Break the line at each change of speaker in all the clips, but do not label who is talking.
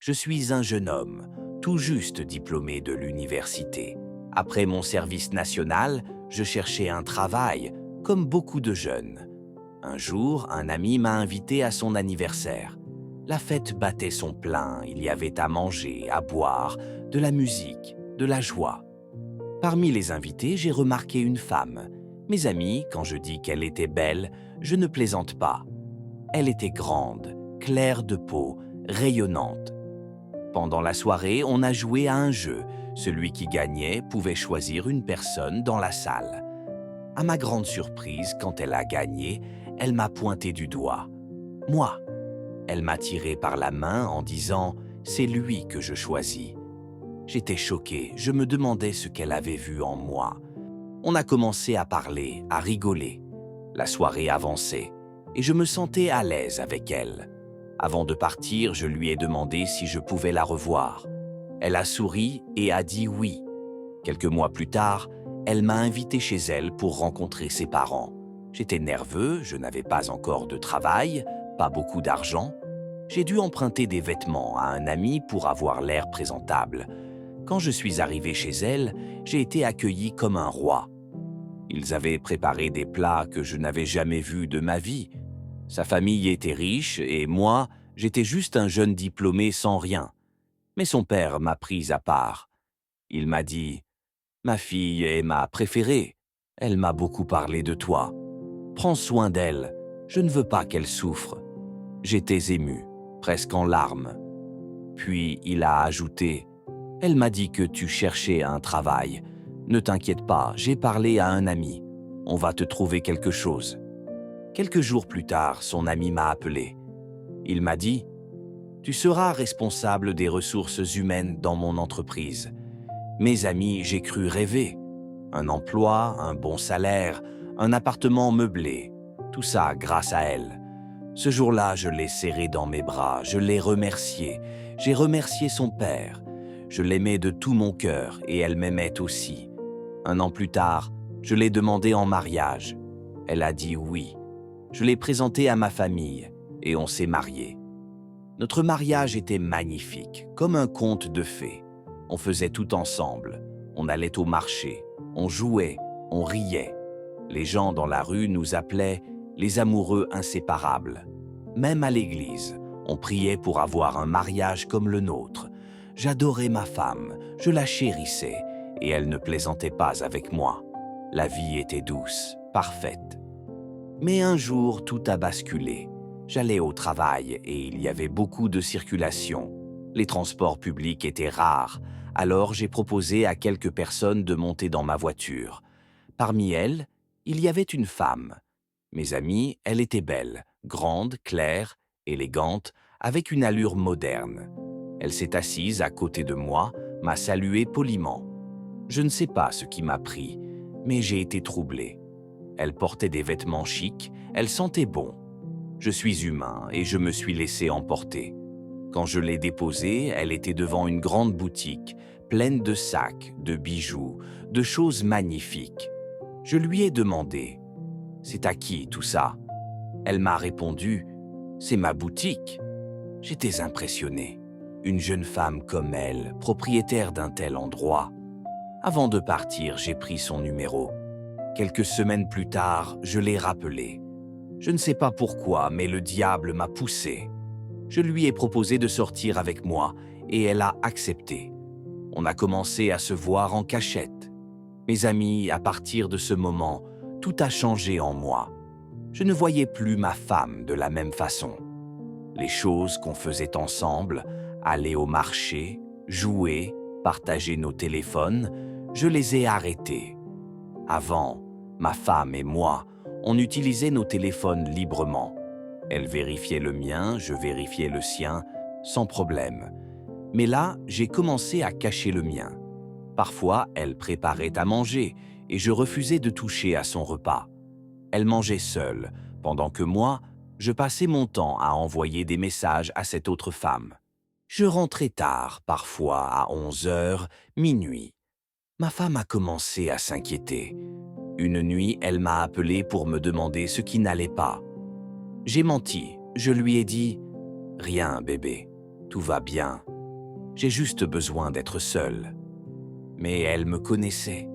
Je suis un jeune homme, tout juste diplômé de l'université. Après mon service national, je cherchais un travail, comme beaucoup de jeunes. Un jour, un ami m'a invité à son anniversaire. La fête battait son plein, il y avait à manger, à boire, de la musique, de la joie. Parmi les invités, j'ai remarqué une femme. Mes amis, quand je dis qu'elle était belle, je ne plaisante pas. Elle était grande, claire de peau, rayonnante. Pendant la soirée, on a joué à un jeu. Celui qui gagnait pouvait choisir une personne dans la salle. À ma grande surprise, quand elle a gagné, elle m'a pointé du doigt. Moi. Elle m'a tiré par la main en disant « C'est lui que je choisis ». J'étais choqué, je me demandais ce qu'elle avait vu en moi. On a commencé à parler, à rigoler. La soirée avançait et je me sentais à l'aise avec elle. Avant de partir, je lui ai demandé si je pouvais la revoir. Elle a souri et a dit oui. Quelques mois plus tard, elle m'a invité chez elle pour rencontrer ses parents. J'étais nerveux, je n'avais pas encore de travail, pas beaucoup d'argent. J'ai dû emprunter des vêtements à un ami pour avoir l'air présentable. Quand je suis arrivé chez elle, j'ai été accueilli comme un roi. Ils avaient préparé des plats que je n'avais jamais vus de ma vie. Sa famille était riche et moi, j'étais juste un jeune diplômé sans rien. Mais son père m'a pris à part. Il m'a dit « Ma fille est ma préférée. Elle m'a beaucoup parlé de toi. Prends soin d'elle. Je ne veux pas qu'elle souffre. » J'étais ému, presque en larmes. Puis il a ajouté « Elle m'a dit que tu cherchais un travail. Ne t'inquiète pas, j'ai parlé à un ami. On va te trouver quelque chose. » Quelques jours plus tard, son ami m'a appelé. Il m'a dit « Tu seras responsable des ressources humaines dans mon entreprise. » Mes amis, j'ai cru rêver. Un emploi, un bon salaire, un appartement meublé. Tout ça grâce à elle. Ce jour-là, je l'ai serrée dans mes bras, je l'ai remerciée. J'ai remercié son père. Je l'aimais de tout mon cœur et elle m'aimait aussi. Un an plus tard, je l'ai demandée en mariage. Elle a dit oui. Je l'ai présentée à ma famille et on s'est mariés. Notre mariage était magnifique, comme un conte de fées. On faisait tout ensemble. On allait au marché, on jouait, on riait. Les gens dans la rue nous appelaient les amoureux inséparables. Même à l'église, on priait pour avoir un mariage comme le nôtre. J'adorais ma femme, je la chérissais et elle ne plaisantait pas avec moi. La vie était douce, parfaite. Mais un jour, tout a basculé. J'allais au travail et il y avait beaucoup de circulation. Les transports publics étaient rares, alors j'ai proposé à quelques personnes de monter dans ma voiture. Parmi elles, il y avait une femme. Mes amis, elle était belle, grande, claire, élégante, avec une allure moderne. Elle s'est assise à côté de moi, m'a salué poliment. Je ne sais pas ce qui m'a pris, mais j'ai été troublé. Elle portait des vêtements chics, elle sentait bon. Je suis humain et je me suis laissé emporter. Quand je l'ai déposée, elle était devant une grande boutique, pleine de sacs, de bijoux, de choses magnifiques. Je lui ai demandé « C'est à qui tout ça ?» Elle m'a répondu « C'est ma boutique. » J'étais impressionné. Une jeune femme comme elle, propriétaire d'un tel endroit. Avant de partir, j'ai pris son numéro. Quelques semaines plus tard, je l'ai rappelé. Je ne sais pas pourquoi, mais le diable m'a poussé. Je lui ai proposé de sortir avec moi et elle a accepté. On a commencé à se voir en cachette. Mes amis, à partir de ce moment, tout a changé en moi. Je ne voyais plus ma femme de la même façon. Les choses qu'on faisait ensemble, aller au marché, jouer, partager nos téléphones, je les ai arrêtées. Avant, ma femme et moi, on utilisait nos téléphones librement. Elle vérifiait le mien, je vérifiais le sien, sans problème. Mais là, j'ai commencé à cacher le mien. Parfois, elle préparait à manger et je refusais de toucher à son repas. Elle mangeait seule, pendant que moi, je passais mon temps à envoyer des messages à cette autre femme. Je rentrais tard, parfois à 11 heures, minuit. Ma femme a commencé à s'inquiéter. Une nuit, elle m'a appelé pour me demander ce qui n'allait pas. J'ai menti, je lui ai dit « Rien, bébé, tout va bien. J'ai juste besoin d'être seul. Mais elle me connaissait.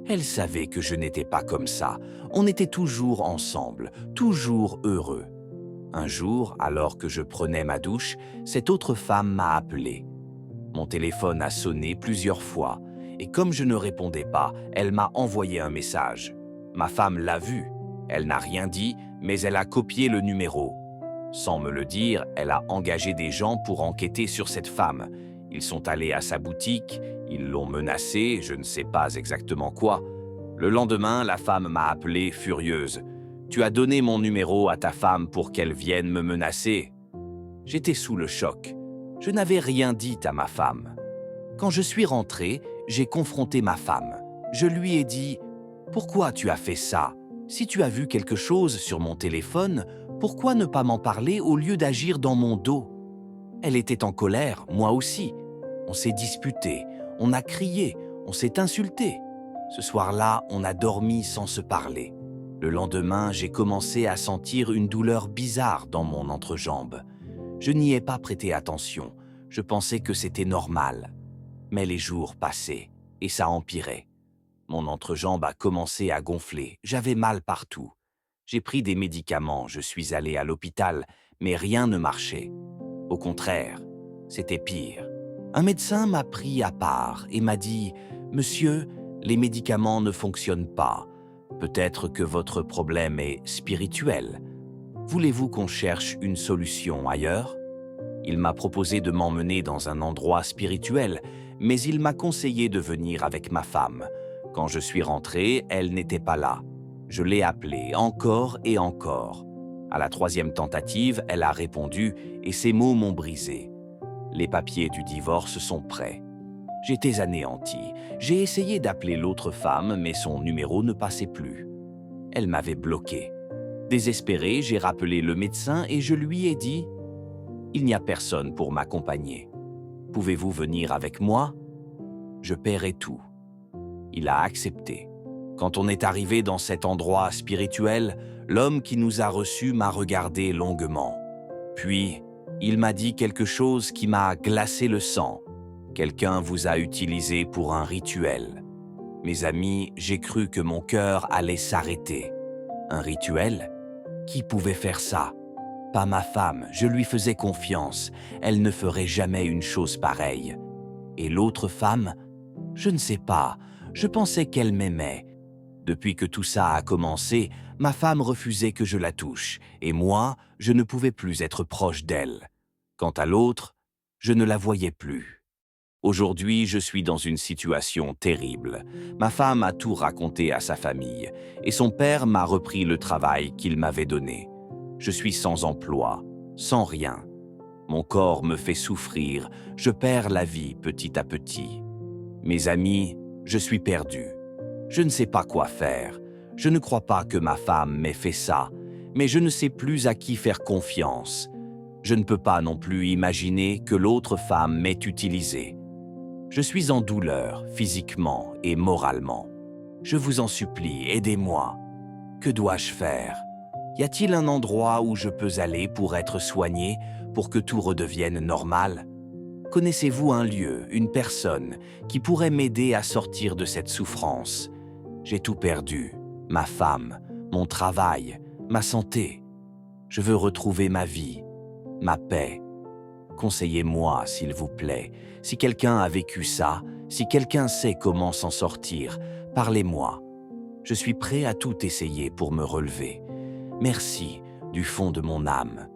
Elle savait que je n'étais pas comme ça. On était toujours ensemble, toujours heureux. Un jour, alors que je prenais ma douche, cette autre femme m'a appelé. Mon téléphone a sonné plusieurs fois, et comme je ne répondais pas, elle m'a envoyé un message. Ma femme l'a vu. Elle n'a rien dit, mais elle a copié le numéro. Sans me le dire, elle a engagé des gens pour enquêter sur cette femme. Ils sont allés à sa boutique, ils l'ont menacée, je ne sais pas exactement quoi. Le lendemain, la femme m'a appelé furieuse. « Tu as donné mon numéro à ta femme pour qu'elle vienne me menacer ?» J'étais sous le choc. Je n'avais rien dit à ma femme. Quand je suis rentré, j'ai confronté ma femme. Je lui ai dit « Pourquoi tu as fait ça? Si tu as vu quelque chose sur mon téléphone, pourquoi ne pas m'en parler au lieu d'agir dans mon dos ?» Elle était en colère, moi aussi. On s'est disputé, on a crié, on s'est insulté. Ce soir-là, on a dormi sans se parler. Le lendemain, j'ai commencé à sentir une douleur bizarre dans mon entrejambe. Je n'y ai pas prêté attention, je pensais que c'était normal. Mais les jours passaient, et ça empirait. Mon entrejambe a commencé à gonfler, j'avais mal partout. J'ai pris des médicaments, je suis allé à l'hôpital, mais rien ne marchait. Au contraire, c'était pire. Un médecin m'a pris à part et m'a dit « Monsieur, les médicaments ne fonctionnent pas. Peut-être que votre problème est spirituel. Voulez-vous qu'on cherche une solution ailleurs ?» Il m'a proposé de m'emmener dans un endroit spirituel, mais il m'a conseillé de venir avec ma femme. Quand je suis rentré, elle n'était pas là. Je l'ai appelée encore et encore. À la 3e tentative, elle a répondu et ses mots m'ont brisé. Les papiers du divorce sont prêts. J'étais anéanti. J'ai essayé d'appeler l'autre femme, mais son numéro ne passait plus. Elle m'avait bloqué. Désespéré, j'ai rappelé le médecin et je lui ai dit « Il n'y a personne pour m'accompagner. Pouvez-vous venir avec moi? Je paierai tout. » Il a accepté. Quand on est arrivé dans cet endroit spirituel, l'homme qui nous a reçus m'a regardé longuement. Puis, il m'a dit quelque chose qui m'a glacé le sang. Quelqu'un vous a utilisé pour un rituel. Mes amis, j'ai cru que mon cœur allait s'arrêter. Un rituel? Qui pouvait faire ça? Pas ma femme, je lui faisais confiance. Elle ne ferait jamais une chose pareille. Et l'autre femme? Je ne sais pas, je pensais qu'elle m'aimait. Depuis que tout ça a commencé, ma femme refusait que je la touche, et moi, je ne pouvais plus être proche d'elle. Quant à l'autre, je ne la voyais plus. Aujourd'hui, je suis dans une situation terrible. Ma femme a tout raconté à sa famille, et son père m'a repris le travail qu'il m'avait donné. Je suis sans emploi, sans rien. Mon corps me fait souffrir, je perds la vie petit à petit. Mes amis, je suis perdu. Je ne sais pas quoi faire. Je ne crois pas que ma femme m'ait fait ça, mais je ne sais plus à qui faire confiance. Je ne peux pas non plus imaginer que l'autre femme m'ait utilisé. Je suis en douleur, physiquement et moralement. Je vous en supplie, aidez-moi. Que dois-je faire? Y a-t-il un endroit où je peux aller pour être soigné, pour que tout redevienne normal? Connaissez-vous un lieu, une personne, qui pourrait m'aider à sortir de cette souffrance? J'ai tout perdu, ma femme, mon travail, ma santé. Je veux retrouver ma vie, ma paix. Conseillez-moi, s'il vous plaît. Si quelqu'un a vécu ça, si quelqu'un sait comment s'en sortir, parlez-moi. Je suis prêt à tout essayer pour me relever. Merci du fond de mon âme.